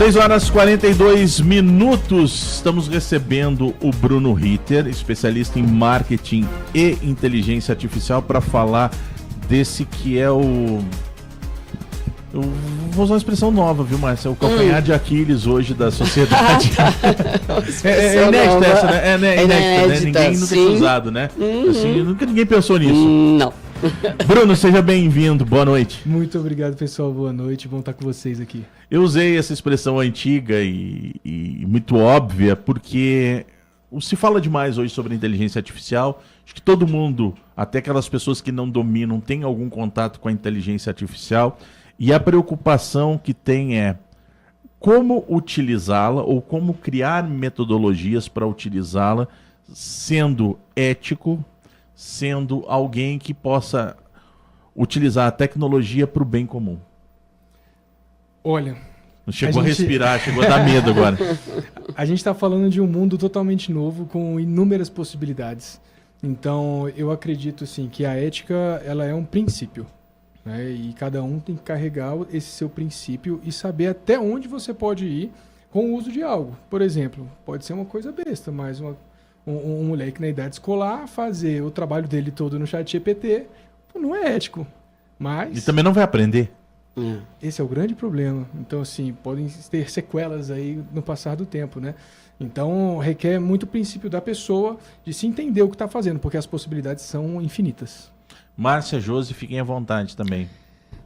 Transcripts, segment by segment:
6 horas e 42 minutos, estamos recebendo o Bruno Ritter, especialista em marketing e inteligência artificial, para falar desse que é o... Eu vou usar uma expressão nova, viu, Márcia? O calcanhar de Aquiles hoje da sociedade. É inédita essa, né? É inédita, né? Ninguém nunca tinha usado, né? Assim, nunca ninguém pensou nisso. Não. Bruno, seja bem-vindo, boa noite. Muito obrigado, pessoal, boa noite, bom estar com vocês aqui. Eu usei essa expressão antiga e muito óbvia porque se fala demais hoje sobre inteligência artificial. Acho que todo mundo, até aquelas pessoas que não dominam, tem algum contato com a inteligência artificial. E a preocupação que tem é como utilizá-la ou como criar metodologias para utilizá-la, sendo ético, sendo alguém que possa utilizar a tecnologia para o bem comum. Olha... Chegou a respirar, chegou a dar medo agora. A gente está falando de um mundo totalmente novo, com inúmeras possibilidades. Então, eu acredito assim, que a ética ela é um princípio. Né? E cada um tem que carregar esse seu princípio e saber até onde você pode ir com o uso de algo. Por exemplo, pode ser uma coisa besta, mas um moleque na idade escolar fazer o trabalho dele todo no ChatGPT não é ético. Mas... E também não vai aprender. Esse é o grande problema. Então, assim, podem ter sequelas aí no passar do tempo, né? Então, requer muito o princípio da pessoa de se entender o que está fazendo, porque as possibilidades são infinitas. Márcia, Josi, fiquem à vontade também.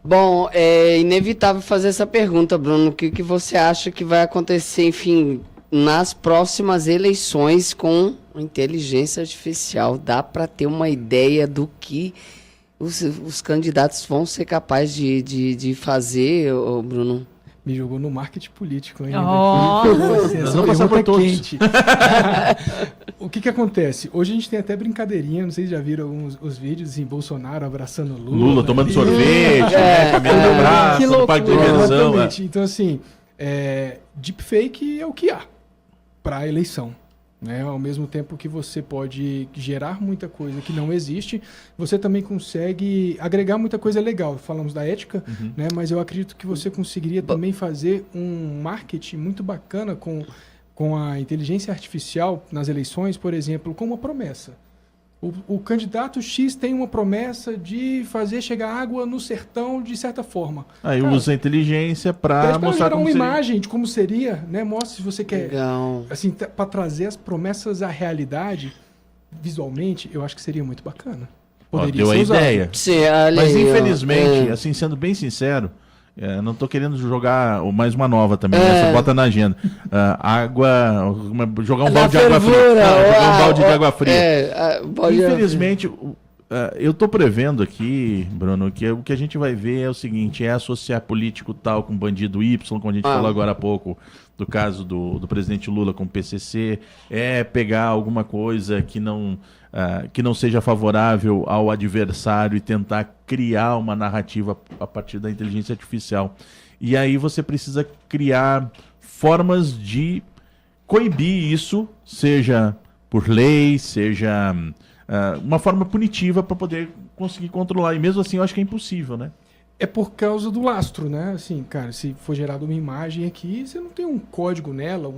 Bom, é inevitável fazer essa pergunta, Bruno. O que você acha que vai acontecer, enfim, nas próximas eleições com inteligência artificial? Dá para ter uma ideia do que os candidatos vão ser capazes de fazer, Bruno? Me jogou no marketing político ainda. Nós vamos passar por todos. Quente. O que acontece? Hoje a gente tem até brincadeirinha, não sei se já viram os vídeos, assim, Bolsonaro abraçando Lula. Tomando sorvete, comendo abraço, no parque de diversão. Então, assim, deepfake é o que há para a eleição. Né? Ao mesmo tempo que você pode gerar muita coisa que não existe, você também consegue agregar muita coisa legal. Falamos da ética, né? Mas eu acredito que você conseguiria também fazer um marketing muito bacana com a inteligência artificial nas eleições, por exemplo, com uma promessa. O candidato X tem uma promessa de fazer chegar água no sertão de certa forma. Aí usa a inteligência para mostrar uma imagem de como seria, né? Mostra se você quer. Legal. Assim, para trazer as promessas à realidade, visualmente, eu acho que seria muito bacana. Poderia ser usado. Ideia. Sim, mas infelizmente, assim, sendo bem sincero, não estou querendo jogar mais uma nova também, essa bota na agenda. Jogar um balde de água fria. Jogar um balde de água fria. Infelizmente, eu estou prevendo aqui, Bruno, que o que a gente vai ver é o seguinte, é associar político tal com bandido Y, como a gente falou agora há pouco, do caso do presidente Lula com o PCC, é pegar alguma coisa que não seja favorável ao adversário e tentar criar uma narrativa a partir da inteligência artificial. E aí você precisa criar formas de coibir isso, seja por lei, seja uma forma punitiva para poder conseguir controlar. E mesmo assim eu acho que é impossível, né? É por causa do lastro, né? Assim, cara, se for gerada uma imagem aqui, você não tem um código nela,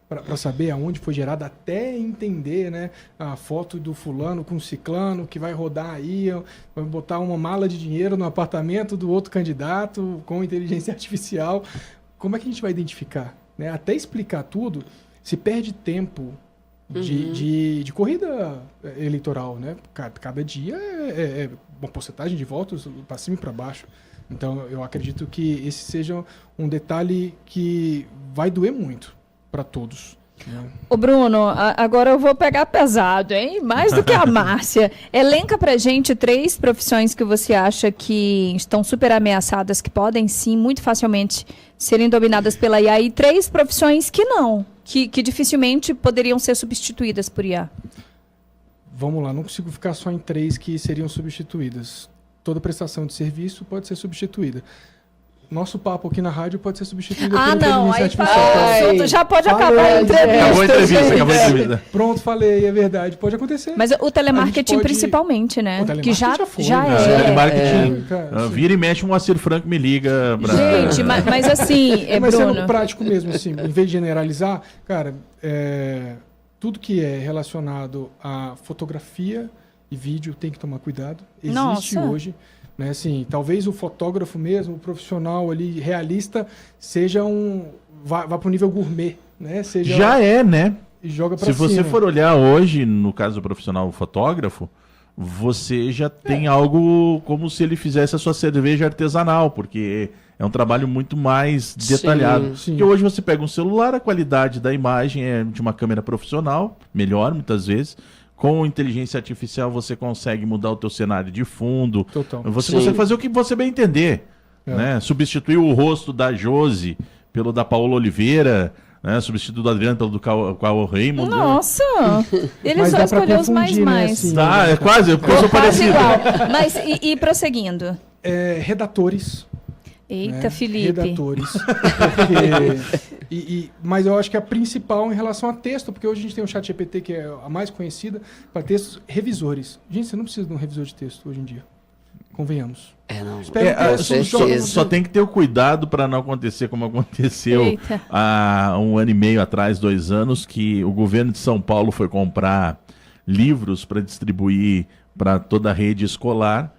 para saber aonde foi gerada, até entender, né, a foto do fulano com ciclano que vai rodar aí, vai botar uma mala de dinheiro no apartamento do outro candidato com inteligência artificial. Como é que a gente vai identificar? Né? Até explicar tudo, se perde tempo de corrida eleitoral, né? Cada dia é uma porcentagem de votos para cima e para baixo. Então, eu acredito que esse seja um detalhe que vai doer muito para todos. Ô Bruno, agora eu vou pegar pesado, hein? Mais do que a Márcia. Elenca pra gente 3 profissões que você acha que estão super ameaçadas, que podem sim, muito facilmente, serem dominadas pela IA, e 3 profissões que não, que dificilmente poderiam ser substituídas por IA. Vamos lá, não consigo ficar só em 3 que seriam substituídas. Toda prestação de serviço pode ser substituída. nosso papo aqui na rádio pode ser substituído Ah, por não, inteligência aí artificial. assunto, já pode Falei, acabar a entrevista. Acabou a entrevista. Pronto, falei, é verdade, pode acontecer. Mas o telemarketing pode... principalmente, né? O Que já foi, já né? é. Telemarketing, Cara, vira e mexe, um Moacir Franco me liga. Gente, mas assim, mas Bruno... sendo prático mesmo, assim, em vez de generalizar, cara, tudo que é relacionado a fotografia e vídeo tem que tomar cuidado. Existe Nossa. hoje, né? Assim, talvez o fotógrafo mesmo, o profissional ali realista, seja vá para o nível gourmet, né? Já é, né? E joga para Se cima. você for olhar hoje, no caso do profissional fotógrafo, você já tem algo como se ele fizesse a sua cerveja artesanal, porque é um trabalho muito mais detalhado. sim. Porque hoje você pega um celular, a qualidade da imagem é de uma câmera profissional, melhor muitas vezes. Com inteligência artificial você consegue mudar o teu cenário de fundo. Total. Você Sim. consegue fazer o que você bem entender. Né? Substituir o rosto da Josi pelo da Paola Oliveira, né? Substituir do Adriano pelo do Cauã Raymond. Nossa! Ele Mas só dá pra escolheu os confundir, né, mais. assim. Tá, é quase, porque eu sou Quase parecido. igual. Mas e prosseguindo? Redatores. Eita, né? Felipe. Redatores. Mas eu acho que a principal em relação a texto, porque hoje a gente tem o ChatGPT, que é a mais conhecida, para textos, revisores. Gente, você não precisa de um revisor de texto hoje em dia. Convenhamos. Não. Espero que Só tem que ter o cuidado para não acontecer como aconteceu Eita. há 1 ano e meio atrás, 2 anos, que o governo de São Paulo foi comprar livros para distribuir para toda a rede escolar.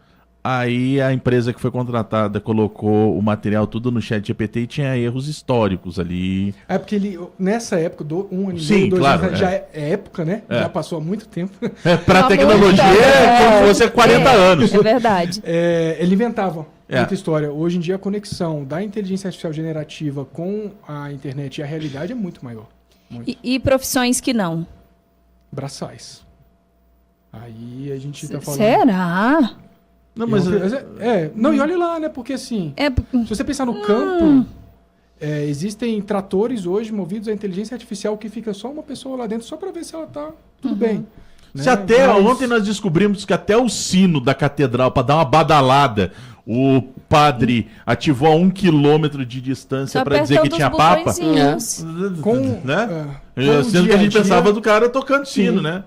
Aí a empresa que foi contratada colocou o material tudo no ChatGPT e tinha erros históricos ali. É porque nessa época, 1 ano e Sim, meio, 2 claro, anos, já é época, né? É. Já passou há muito tempo. Para Há tecnologia muito é como se fosse 40 anos. É verdade. Ele inventava É. muita história. Hoje em dia, a conexão da inteligência artificial generativa com a internet e a realidade é muito maior. Muito. E profissões que não? Braçais. Aí a gente tá falando... Será? Não, mas Não, e olha lá, né? Porque assim, se você pensar no campo, existem tratores hoje movidos à inteligência artificial que fica só uma pessoa lá dentro só para ver se ela tá tudo bem. Né? Se até ontem nós descobrimos que até o sino da catedral, para dar uma badalada, o padre ativou a 1 quilômetro de distância para dizer que tinha papa. Né? Sendo que a gente pensava do cara tocando sino, né?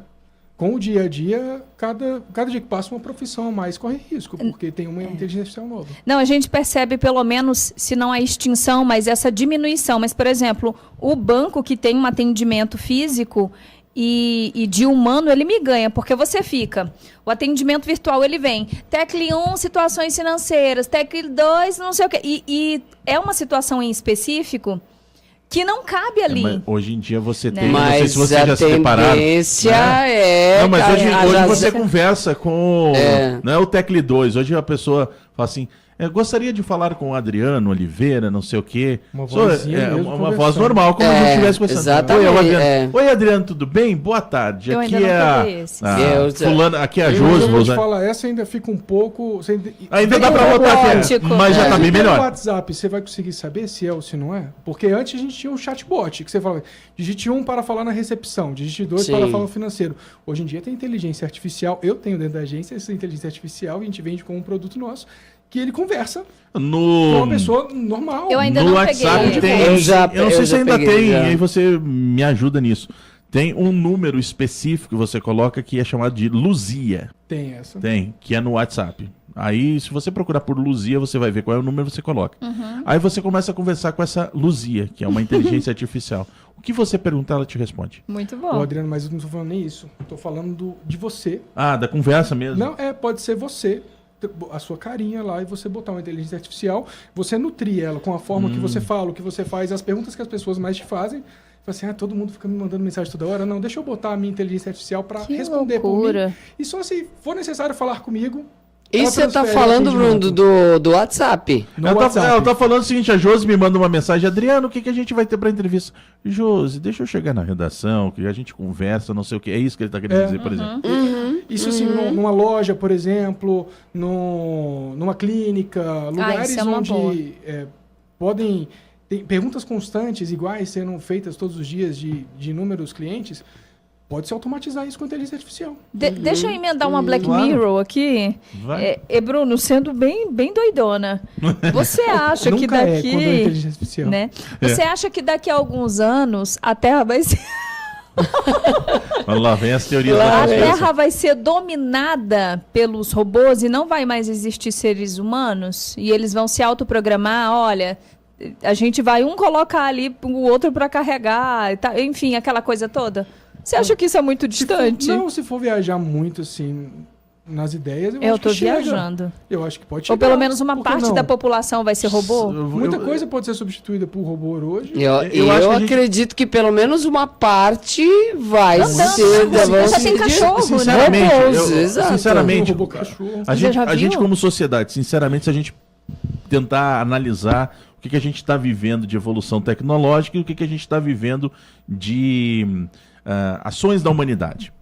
Com o dia a dia, cada dia que passa uma profissão a mais corre risco, porque tem uma inteligência artificial nova. Não, a gente percebe pelo menos, se não a extinção, mas essa diminuição. Mas, por exemplo, o banco que tem um atendimento físico e de humano, ele me ganha, porque você fica. O atendimento virtual, ele vem. Tecle 1, situações financeiras. Tecle 2, não sei o quê. E é uma situação em específico que não cabe ali. Mas hoje em dia você Né? tem, não sei se vocês já se separaram. Né? Não, mas cara, hoje você conversa com... Não é o Tecle 2. Hoje a pessoa fala assim, gostaria de falar com o Adriano Oliveira, não sei o quê. Uma vozinha mesmo uma voz normal, como a gente estivesse conversando. Exatamente. Oi, Adriano. Oi, Adriano, tudo bem? Boa tarde. Eu Aqui ainda não é peguei esse. fulana, aqui é a Eu Josi. vou te falar, essa ainda fica um pouco... Ainda dá pra botar aqui, mas já tá bem No melhor. WhatsApp, você vai conseguir saber se é ou se não é? Porque antes a gente tinha um chatbot, que você fala, digite 1 para falar na recepção, digite 2 Sim. para falar no financeiro. Hoje em dia tem inteligência artificial, eu tenho dentro da agência essa inteligência artificial e a gente vende como um produto nosso, que ele conversa com uma pessoa normal. Eu ainda No não WhatsApp peguei. tem. Eu não sei se ainda tem, aí você me ajuda nisso. Tem um número específico que você coloca que é chamado de Luzia. Tem essa. Tem, que é no WhatsApp. Aí, se você procurar por Luzia, você vai ver qual é o número que você coloca. Aí você começa a conversar com essa Luzia, que é uma inteligência artificial. O que você perguntar, ela te responde. Muito Ô, bom. Adriano, mas eu não estou falando nem isso. Estou falando de você. Ah, da conversa mesmo? Não, pode ser você, a sua carinha lá, e você botar uma inteligência artificial, você nutrir ela com a forma que você fala, o que você faz, as perguntas que as pessoas mais te fazem. Fala assim, todo mundo fica me mandando mensagem toda hora. Não, deixa eu botar a minha inteligência artificial para Que responder loucura. por mim. E só se for necessário falar comigo... Isso você tá transfere o falando, Bruno, atendimento. do WhatsApp. No Ela WhatsApp. tá falando o seguinte, a Josi me manda uma mensagem, Adriano, o que a gente vai ter pra entrevista? Josi, deixa eu chegar na redação, que a gente conversa, não sei o que. É isso que ele tá querendo dizer, por exemplo. Isso assim, numa loja, por exemplo, numa clínica, lugares isso é uma boa. onde podem... Tem perguntas constantes, iguais, sendo feitas todos os dias de inúmeros clientes. pode se automatizar isso com inteligência artificial. Deixa eu emendar uma Black Mirror aqui. Bruno, sendo bem doidona, você acha que daqui... quando é inteligência artificial. Né? Você acha que daqui a alguns anos a Terra vai ser... Vamos lá, vem as teorias da A conspiração. Terra vai ser dominada pelos robôs e não vai mais existir seres humanos? E eles vão se autoprogramar, olha, a gente vai colocar ali o outro para carregar, enfim, aquela coisa toda? Você acha que isso é muito distante? Se for viajar muito, assim, nas ideias, eu tô viajando. Eu acho que pode chegar. Ou pelo menos uma parte da população vai ser robô? Muita coisa pode ser substituída por robô hoje. Eu acredito que pelo menos uma parte vai ser... Já tem cachorro, Sinceramente, a gente como sociedade, sinceramente, se a gente tentar analisar o que a gente está vivendo de evolução tecnológica e o que a gente está vivendo de ações da humanidade.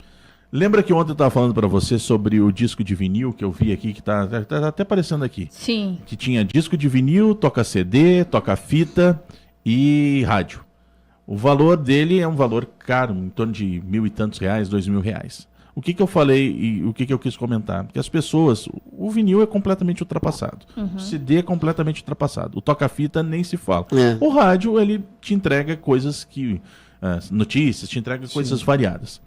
Lembra que ontem eu estava falando para você sobre o disco de vinil que eu vi aqui, que tá até aparecendo aqui? Sim. Que tinha disco de vinil, toca CD, toca fita e rádio. O valor dele é um valor caro, em torno de R$1.000 e tantos, R$2.000. O que eu falei e o que eu quis comentar? Porque as pessoas, o vinil é completamente ultrapassado. O CD é completamente ultrapassado. O toca-fita nem se fala. O rádio, ele te entrega coisas que... notícias, te entrega coisas variadas.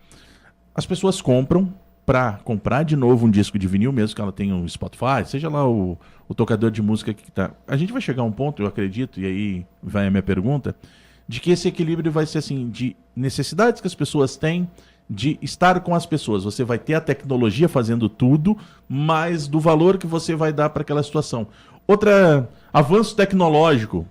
As pessoas compram para comprar de novo um disco de vinil, mesmo que ela tenha um Spotify, seja lá o tocador de música que tá. A gente vai chegar a um ponto, eu acredito, e aí vai a minha pergunta, de que esse equilíbrio vai ser assim, de necessidades que as pessoas têm, de estar com as pessoas. Você vai ter a tecnologia fazendo tudo, mas do valor que você vai dar para aquela situação. Outra avanço tecnológico,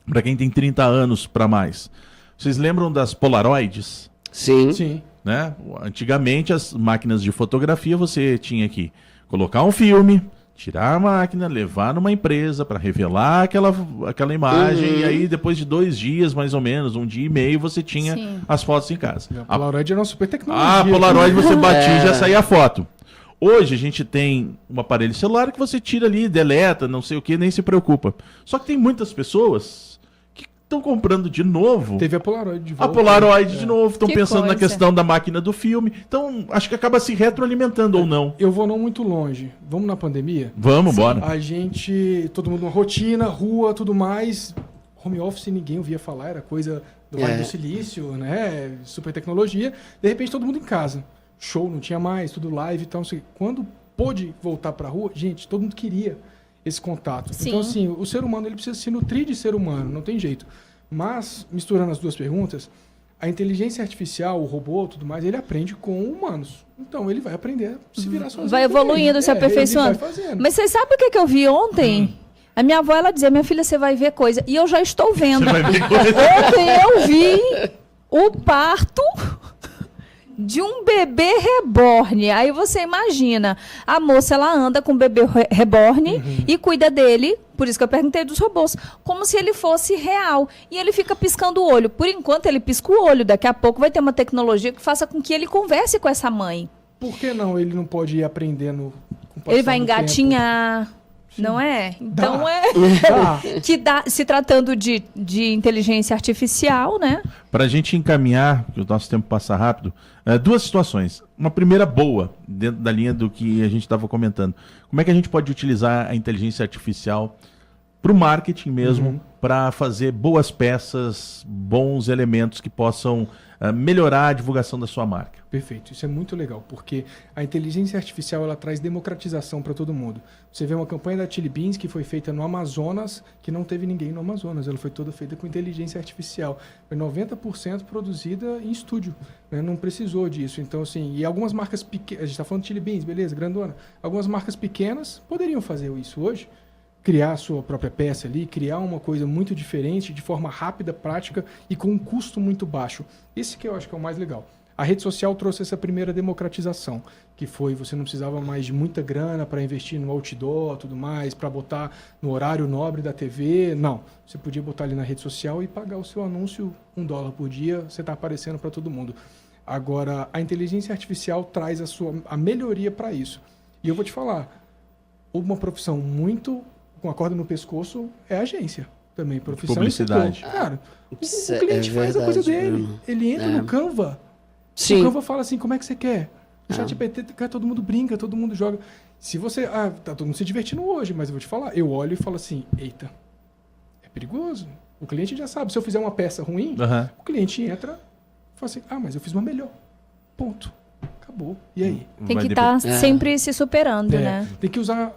para quem tem 30 anos para mais. Vocês lembram das Polaroids? Sim. Né? Antigamente, as máquinas de fotografia, você tinha que colocar um filme, tirar a máquina, levar numa empresa para revelar aquela imagem, e aí depois de 2 dias, mais ou menos, 1 dia e meio, você tinha as fotos em casa. A Polaroid era uma super tecnologia. A Polaroid você batia e já saía a foto. Hoje a gente tem um aparelho celular que você tira ali, deleta, não sei o que, nem se preocupa. Só que tem muitas pessoas estão comprando de novo. Teve a Polaroid de volta. A Polaroid de novo. Estão pensando coisa. na questão da máquina do filme. Então, acho que acaba se retroalimentando ou não. Eu vou não muito longe. Vamos na pandemia? Vamos, bora. A gente, todo mundo uma rotina, rua, tudo mais. Home office ninguém ouvia falar, era coisa do Vale do Silício, né? Super tecnologia. De repente, todo mundo em casa. Show, não tinha mais, tudo live e tal. Quando pôde voltar pra rua, gente, todo mundo queria esse contato. Sim. Então, assim, o ser humano ele precisa se nutrir de ser humano, não tem jeito. Mas, misturando as duas perguntas, a inteligência artificial, o robô, tudo mais, ele aprende com humanos. Então, ele vai aprender a se virar sozinho. Vai evoluindo, se aperfeiçoando. Mas vocês sabem o que eu vi ontem? A minha avó, ela dizia, minha filha, você vai ver coisa. E eu já estou vendo. Você vai ver coisa. Ontem eu vi o parto de um bebê reborn. Aí você imagina, a moça, ela anda com o bebê reborn e cuida dele, por isso que eu perguntei dos robôs, como se ele fosse real. E ele fica piscando o olho. Por enquanto, ele pisca o olho. Daqui a pouco vai ter uma tecnologia que faça com que ele converse com essa mãe. Por que não? Ele não pode ir aprendendo com o passar Ele vai do engatinhar... Tempo. Não é? Então que se tratando de inteligência artificial, né? Para a gente encaminhar, que o nosso tempo passa rápido, 2 situações. Uma primeira boa, dentro da linha do que a gente estava comentando. Como é que a gente pode utilizar a inteligência artificial para o marketing mesmo, para fazer boas peças, bons elementos que possam melhorar a divulgação da sua marca? Perfeito, isso é muito legal, porque a inteligência artificial ela traz democratização para todo mundo. Você vê uma campanha da Chili Beans que foi feita no Amazonas, que não teve ninguém no Amazonas, ela foi toda feita com inteligência artificial. Foi 90% produzida em estúdio, né? Não precisou disso. Então, assim, e algumas marcas pequenas, a gente está falando de Chili Beans, beleza, grandona. Algumas marcas pequenas poderiam fazer isso hoje, criar a sua própria peça ali, criar uma coisa muito diferente, de forma rápida, prática e com um custo muito baixo. Esse que eu acho que é o mais legal. A rede social trouxe essa primeira democratização, que foi você não precisava mais de muita grana para investir no outdoor, tudo mais, para botar no horário nobre da TV. Não, você podia botar ali na rede social e pagar o seu anúncio $1 por dia, você está aparecendo para todo mundo. Agora, a inteligência artificial traz a melhoria para isso. E eu vou te falar, uma profissão muito com a corda no pescoço é a agência. Também, profissão publicidade. Cara, o cliente faz a coisa dele. Bruno. Ele entra no Canva. Sim. O Canva fala assim, como é que você quer? O ChatGPT, todo mundo brinca, todo mundo joga. Se você... tá todo mundo se divertindo hoje, mas eu vou te falar. Eu olho e falo assim, eita, é perigoso. O cliente já sabe. Se eu fizer uma peça ruim, o cliente entra e fala assim, mas eu fiz uma melhor. Ponto. Acabou. E aí? Tem que estar sempre se superando, né? Tem que usar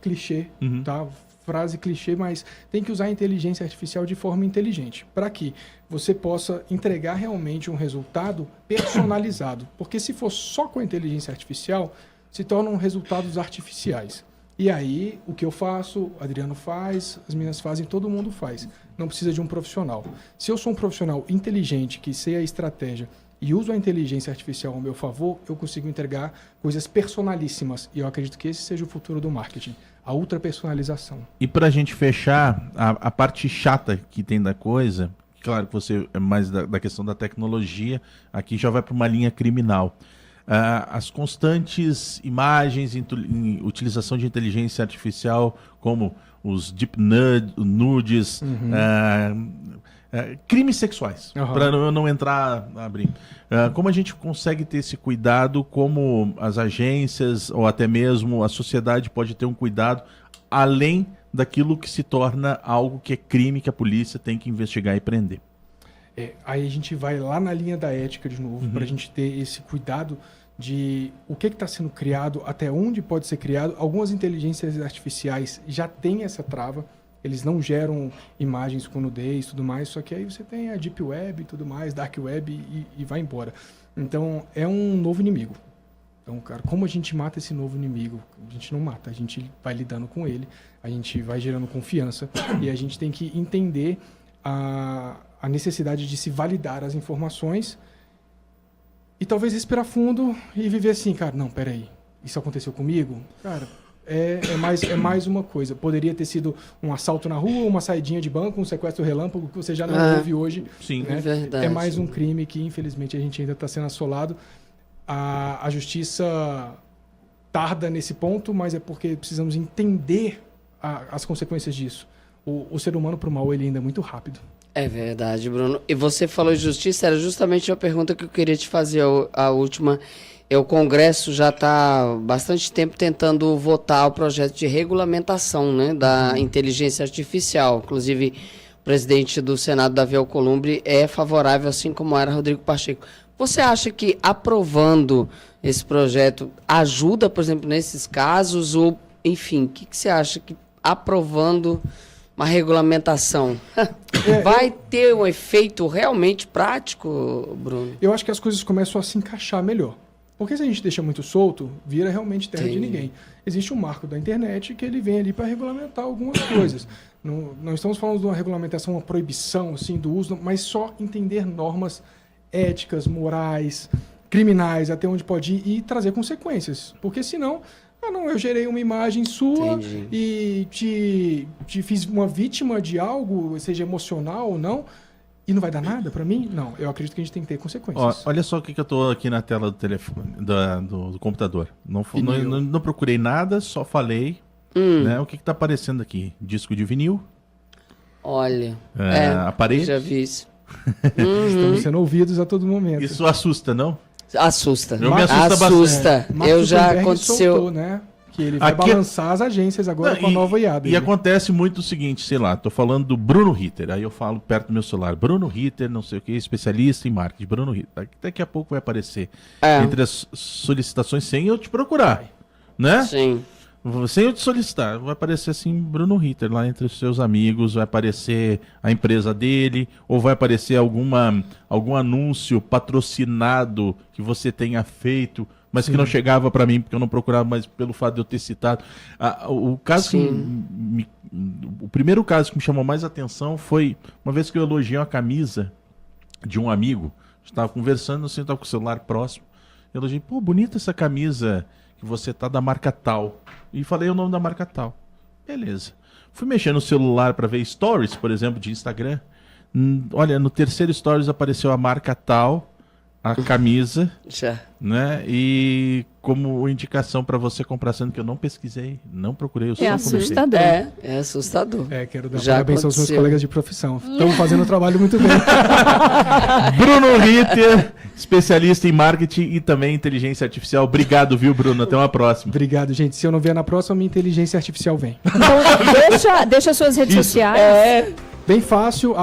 clichê, tá? Frase clichê, mas tem que usar a inteligência artificial de forma inteligente, para que você possa entregar realmente um resultado personalizado. Porque se for só com a inteligência artificial, se tornam resultados artificiais. E aí, o que eu faço, o Adriano faz, as meninas fazem, todo mundo faz. Não precisa de um profissional. Se eu sou um profissional inteligente, que sei a estratégia, e uso a inteligência artificial ao meu favor, eu consigo entregar coisas personalíssimas. E eu acredito que esse seja o futuro do marketing. A ultrapersonalização. E para a gente fechar, a parte chata que tem da coisa, claro que você é mais da questão da tecnologia, aqui já vai para uma linha criminal. As constantes imagens, utilização de inteligência artificial, como os deep nudes, crimes sexuais, para não entrar abrindo. Como a gente consegue ter esse cuidado, como as agências ou até mesmo a sociedade pode ter um cuidado além daquilo que se torna algo que é crime que a polícia tem que investigar e prender? Aí a gente vai lá na linha da ética de novo, para a gente ter esse cuidado de o que está sendo criado, até onde pode ser criado. Algumas inteligências artificiais já têm essa trava. Eles não geram imagens com nudez e tudo mais, só que aí você tem a Deep Web e tudo mais, Dark Web e vai embora. Então, é um novo inimigo. Então, cara, como a gente mata esse novo inimigo? A gente não mata, a gente vai lidando com ele, a gente vai gerando confiança e a gente tem que entender a necessidade de se validar as informações e talvez respirar fundo e viver assim, cara, não, peraí, isso aconteceu comigo? Cara... É mais uma coisa. Poderia ter sido um assalto na rua, uma saidinha de banco, um sequestro relâmpago, que você já não ouve hoje. Sim, né? É verdade. É mais um crime que, infelizmente, a gente ainda está sendo assolado. A justiça tarda nesse ponto, mas é porque precisamos entender as consequências disso. O ser humano, para o mal, ele ainda é muito rápido. É verdade, Bruno. E você falou de justiça, era justamente a pergunta que eu queria te fazer, a última. O Congresso já está há bastante tempo tentando votar o projeto de regulamentação, né, da inteligência artificial. Inclusive, o presidente do Senado, Davi Alcolumbre, é favorável, assim como era Rodrigo Pacheco. Você acha que aprovando esse projeto ajuda, por exemplo, nesses casos? Ou, enfim, o que você acha que aprovando uma regulamentação vai ter um efeito realmente prático, Bruno? Eu acho que as coisas começam a se encaixar melhor. Porque se a gente deixa muito solto, vira realmente terra de ninguém. Existe um marco da internet que ele vem ali para regulamentar algumas coisas. Não estamos falando de uma regulamentação, uma proibição assim, do uso, mas só entender normas éticas, morais, criminais, até onde pode ir e trazer consequências. Porque senão, eu gerei uma imagem sua e te fiz uma vítima de algo, seja emocional ou não, e não vai dar nada pra mim? Não, eu acredito que a gente tem que ter consequências. Olha só o que eu tô aqui na tela do telefone, do computador. Não procurei nada, só falei. Né? O que tá aparecendo aqui? Disco de vinil. Olha. Aparelho. Já vi isso. Estamos sendo ouvidos a todo momento. Isso assusta, não? Assusta. Eu me assusta bastante. Eu já aconteceu. Soltou, né? Que ele vai balançar as agências agora com a nova IA dele. E acontece muito o seguinte, sei lá, tô falando do Bruno Ritter, aí eu falo perto do meu celular, Bruno Ritter, não sei o que, especialista em marketing, Bruno Ritter. Daqui a pouco vai aparecer entre as solicitações sem eu te procurar, né? Sim. Sem eu te solicitar, vai aparecer assim, Bruno Ritter, lá entre os seus amigos, vai aparecer a empresa dele, ou vai aparecer algum anúncio patrocinado que você tenha feito, mas que não chegava para mim, porque eu não procurava, mas pelo fato de eu ter citado. O primeiro caso que me chamou mais atenção foi uma vez que eu elogiei uma camisa de um amigo. Estava conversando, assim, estava com o celular próximo. Eu elogiei, pô, bonita essa camisa que você tá da marca tal. E falei o nome da marca tal. Beleza. Fui mexer no celular para ver stories, por exemplo, de Instagram. Olha, no terceiro stories apareceu a marca tal, a camisa, Já. né? E como indicação para você comprar, sendo que eu não pesquisei, não procurei, eu só comecei. Assustador. É assustador. Quero dar Já parabéns aos meus aconteceu. colegas de profissão. Estão fazendo o trabalho muito bem. Bruno Ritter, especialista em marketing e também inteligência artificial. Obrigado, viu, Bruno? Até uma próxima. Obrigado, gente. Se eu não vier na próxima, minha inteligência artificial vem. Então, deixa suas redes sociais. Bem fácil,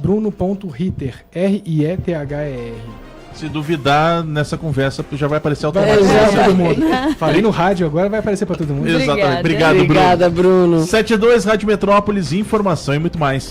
@bruno.ritter, RIETHER. Se duvidar, nessa conversa já vai aparecer Vai automaticamente. aparecer pra todo mundo. Falei no rádio, agora vai aparecer pra todo mundo. Exatamente. Obrigada. Obrigado, Bruno. Obrigada, Bruno. 72 Rádio Metrópolis, informação e muito mais.